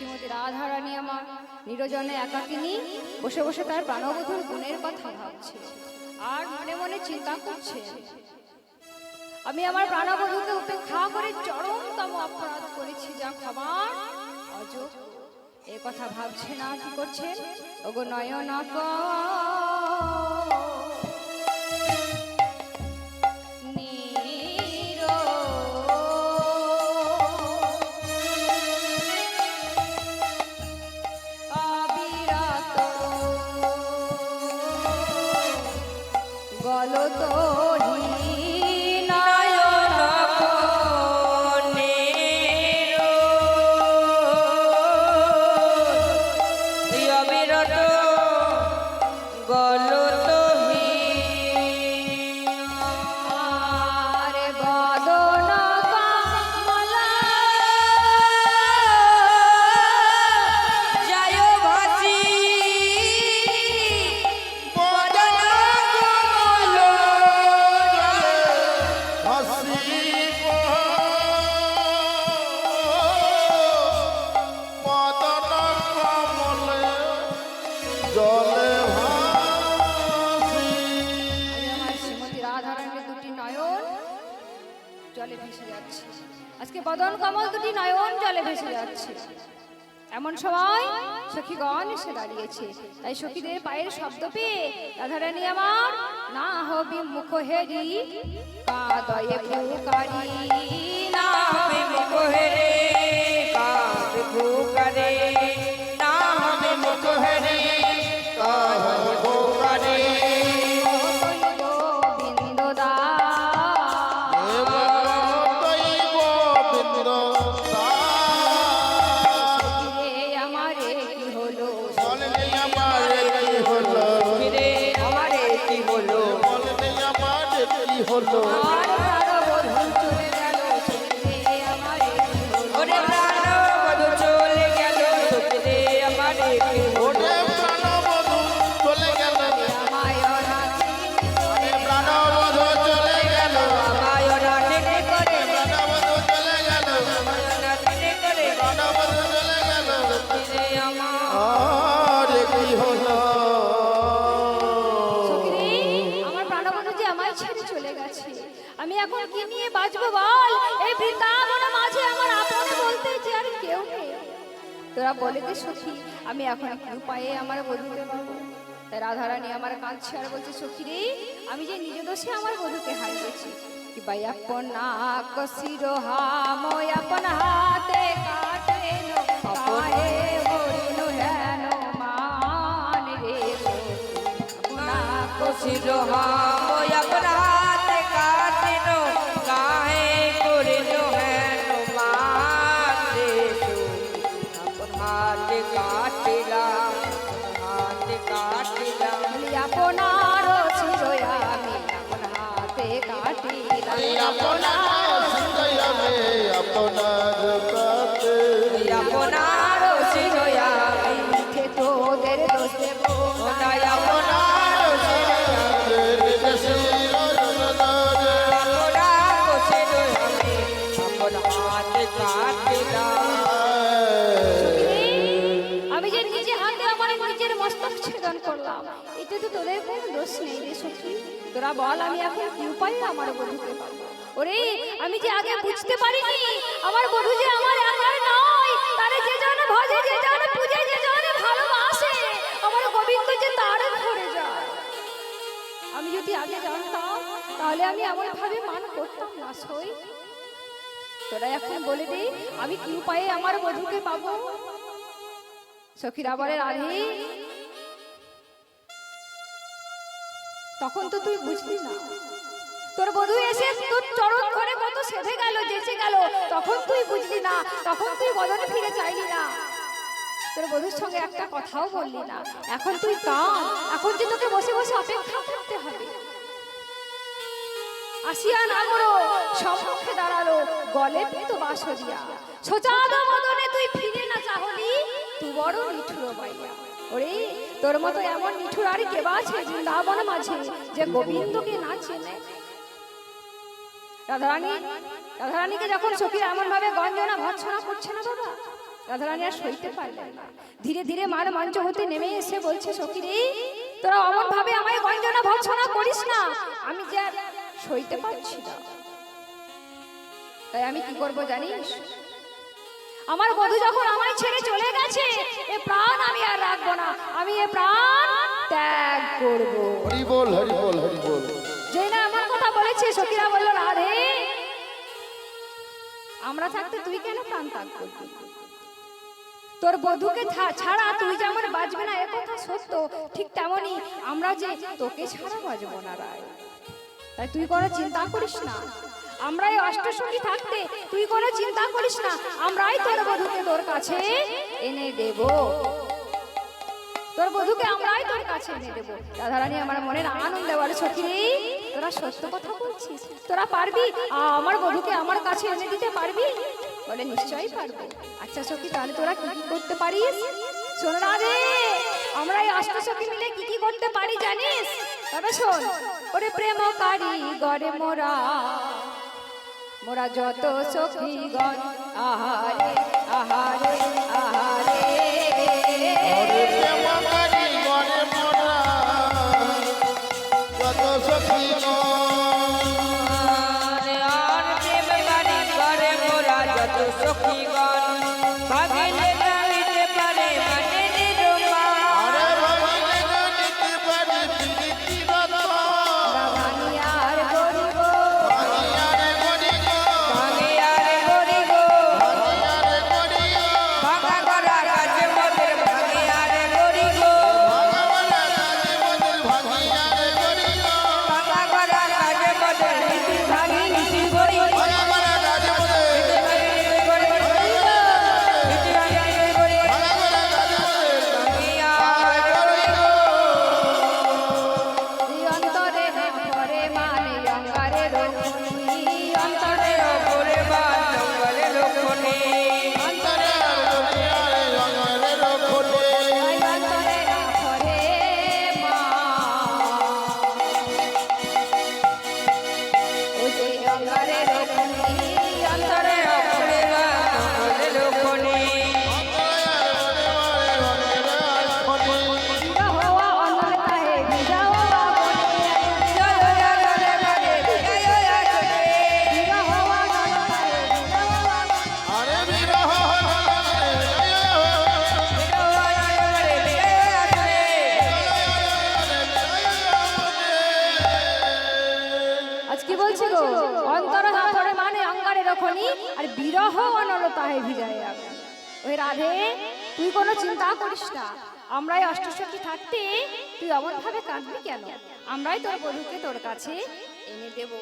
শ্রীমতী রাধারানী আমার নিরজনে একাকিনী বসে বসে তার প্রাণবধূর গুণের কথা ভাবছে আর মনে মনে চিন্তা করছে, আমি আমার প্রাণবধূকে উপেক্ষা করে চরমতম অপরাধ করেছি, যা ক্ষমার অযোগ্য। এ কথা ভাবছে না, কি করছেন? ওগো নয়নাপা জলে ভেসে যাচ্ছে, আজকে বদন কমল দুটি নয়ন জলে ভেসে যাচ্ছে। এমন সময় সখীগণ এসে দাঁড়িয়েছে, তাই সখীদের পায়ের শব্দ পেয়ে রাধারানী আমার না হবি মুখ হেরি কাদয়ে ফুকারি, না হবে মুখ হেরে কাঁদে ফুকারে, না হবে মুখ হেরে কাঁদে ফুকারে। আমি এখন কি নিয়ে বাঁচবো বল? এই বৃন্দাবনের মাঝে আমার আপনে বলতে যে আর কেউ নেই। তোরা বলে দে সখী, আমি এখন কি উপায়ে আমার বধূকে পাবো? তাই রাধারানী আমার কাঁদছে আর বলছে, সখী রে, আমি যে নিজ দোষে আমার বধূকে হারিয়েছি, কি ভাই আপন নাক শিরোহাম আপন হাতে কাটে পায়ে বরিনু হেন মান রে, আপন নাক শিরোহাম আপন হাতে কাটিনো কাহে করিনো হেন মান রে, আপন হাতে কাটিলাম হাতে কাটিলাম আপনার শিরোয়ামি আপন হাতে কাটিলাম, আপনার শিরোয়ামি আপনার কাটে, আপনার শিরোয়ামি মিঠে তোদের দোষ দেব না, আপনার শিরোয়ামি আমি যে নিজে হাতে আমার নিজের মস্তক ছেদন করলাম, এতে তো তোদের কোনো দোষ নেই রে সখী। তোরা বল, আমি এখন কি উপায়ে আমার বধূকে পাবো? ওরে, আমি যে আগে বুঝতে পারিনি আমার বধূ যে আমার একার নয়, তারে যে জন ভজে, যে জন পূজে, যে জন ভালোবাসে, আমার গোবিন্দ যে তার ঘরে যায়। আমি যদি আগে জানতাম তাহলে আমি এমন ভাবে মান করতাম না সই। তোরা এখন বলে দে, আমি কি উপায়ে আমার বধূকে পাবো? সখীরা বলে, রাধে, তখন তো তুই বুঝলি না, তোর বধূ এসে তোর চরণ ধরে কত সেধে গেল, যেচে গেল, তখন তুই বুঝলি না, তখন তুই বদনে ফিরে চাইলি না, তোর বধূর সঙ্গে একটা কথাও বললি না। এখন তুই কাম, এখন যে তোকে বসে বসে অপেক্ষা করতে হবে। আসিয়া নাগরো সম্মুখে দাঁড়ালো, গলে তো বাঁশরিয়া, সোজাদ মদনে তুই ফিরে না চাহলি, তুই বড় নিঠুর বাইয়া। ওরে, তোর মতো এমন নিঠুর আর কে আছে বৃন্দাবন মাঝে যে গোবিন্দকে না চেনে? রাধারানীকে যখন সখীরা এমন ভাবে গঞ্জনা ভর্ৎসনা করছে না বাবা, রাধারানী আর সইতে পারলেন না, ধীরে ধীরে মার মঞ্চ হতে নেমে এসে বলছে, সখী রে, তোরা অমন ভাবে আমায় গঞ্জনা ভর্ৎসনা করিস না, আমি যে আর সইতে পারছি না। তাই আমি কি করব জানিস? আমার বধূ যখন আমায় ছেড়ে চলে গেছে, এ প্রাণ আমি আর রাখবো না, আমি এ প্রাণ ত্যাগ করব। হরি বল, হরি বল, হরি বল। যে না আমার কথা বলেছে, সখীরা বলল, রাধে, আমরা থাকতে তুই কেন প্রাণ ত্যাগ করবি? তোর বধূকে ছাড়া তুই যেমন বাঁচবে না, এ কথা সত্য, ঠিক তেমনই আমরা যে তোকে ছাড়া বাঁচবো না রায়। তাই তুই কোনো চিন্তা করিস না, আমরাই অষ্টসখী থাকতে তুই কোনো চিন্তা করিস না, আমরাই তোর বধূকে তোর কাছে এনে দেব, তোর বধূকে আমরাই তোর কাছে এনে দেব। রাধারানী আমার মনের আনন্দে বলে, সখী রে, তোরা সত্য কথা বলছিস, তোরা পারবি আমার বধূকে আমার কাছে এনে দিতে পারবি? বলে, নিশ্চয়ই পারবো। আচ্ছা সখী, তাহলে তোরা কি কি করতে পারিস? শোন না রে, আমরা এই অষ্টসখী মিলে কি কি করতে পারি জানিস? তবে শোন, ওরে প্রেমকারী গড়ে মোরা, মোরা যত সখীগণ, আহারে আহারে আহারে, ওরে প্রেমকারী গণে মোরা, যত সখীগণ। আর প্রেমকারী করে মোরা যত সখীগণ, ভাগিলে জানিতে পারে মানে নিরুমা। আরে ভাবিলে জানিতে পারে প্রীতি রত্ন, ভাঙিয়ার গরিব, ভাঙিয়ারে গরিব, ভাগিয়ারে গরিব, ভাঙিয়ারে গরিব, ভাগা করা কাজে মোদের ভাগিয়ারে গরিব, ভাঙাবলা কাজে মোদের ভাঙিয়ারে গরিব, ভাগা করা কাজে মোদের নীতি ভাগি নীতি গরিব, ভাঙাবলা কাজে মোদের, নীতি ভাগি নীতি গরিব, নীতি ভাগি নীতি গরিব, ভাঙাবলা কাজে মোদের ভাগিয়ারে গরিব। অন্তরে পরে মানে অঙ্গারে রোহিণী, অন্তরে ওরে বান জঙ্গলে লোকনে, অন্তরে আর দুনিয়ারে অঙ্গরে রক্ষে। অন্তরে পরে মা, ও যে অঙ্গারে রোহিণী, অন্তরে ওরে বান জঙ্গলে লোকনে, হওয়া অনলতাহে ভিজা হওয়া বনে, জয় জয় মানে জয় জয় ভিজা হওয়া অনলতাহে ভিজা হওয়া বনে। আরে বিরহ আজ কি বলছি গো? অন্তর হাতরে মানে অঙ্গারে রখনি, আর বিরহ অনলতাহে ভিজায় আগুন। ওই রাধে, তুই কোনো চিন্তা করিস না, আমরাই অষ্টসখী থাকতে তুই এমন ভাবে কাঁদবি কেন? আমরাই তোর বধূকে তোর কাছে এনে দেব।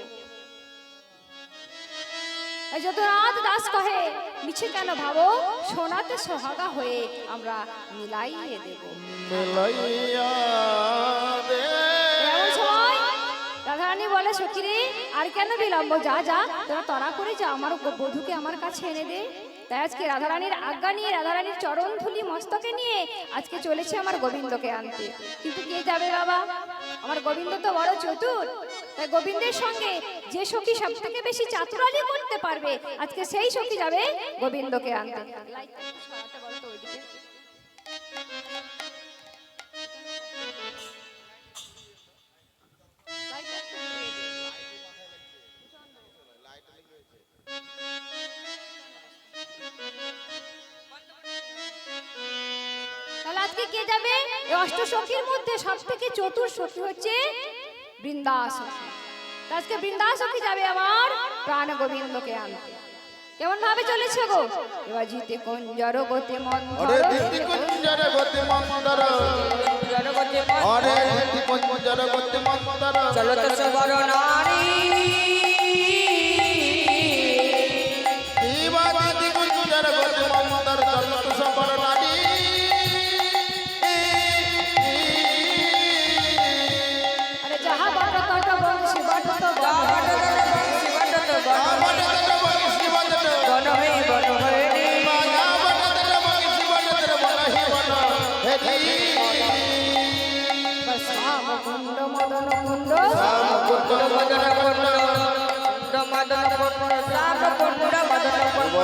এই যত রাত দাস কহে, মিছে কেন ভাবো, সোনাতে সোহাগা হয়ে আমরা মিলাইয়ে দেব। মিলাইয়া রে এমন সময় রাধারানী বলে, সখী রে, আর কেন বিলম্ব, যা যা, তোরা তড়া করে যা, আমার বধূকে আমার কাছে এনে দে। তাই আজকে রাধারানীর আজ্ঞা নিয়ে, রাধারানীর চরণ ধুলি মস্তকে নিয়ে আজকে চলেছে আমার গোবিন্দকে আনতে। কিন্তু কে যাবে বাবা? আমার গোবিন্দ তো বড় চতুর, তাই গোবিন্দের সঙ্গে যে সখী সব থেকে বেশি চাতুরালি করতে পারবে, আজকে সেই সখী যাবে গোবিন্দকে আনতে। তাহলে আজকে কে যাবে? এই অষ্টসখীর মধ্যে সব থেকে চতুর সখী হচ্ছে বৃন্দাসখী। আজকে বৃন্দাসখী যাবে আমার প্রাণ গোবিন্দকে আনতে। কেমন ভাবে চলেছে গো? এবার জিতে কুঞ্জর গতি আরে মন্থর, দিদি কুঞ্জর গতি মন্দর, জনগতে আরে দিদি কুঞ্জর গতি মন্দর, চলো তো সবর নারী, দিবা দিদি কুঞ্জর গতি মন্দর, চলত সবর নারী। আরে যাহা বট তট বংশী বট তো বট। বনমে বনহরি, শ্যাম কুণ্ড মদন কুণ্ড, মদন কুণ্ড, মদন কুণ্ড, শ্যাম কুণ্ড মদন কুণ্ড,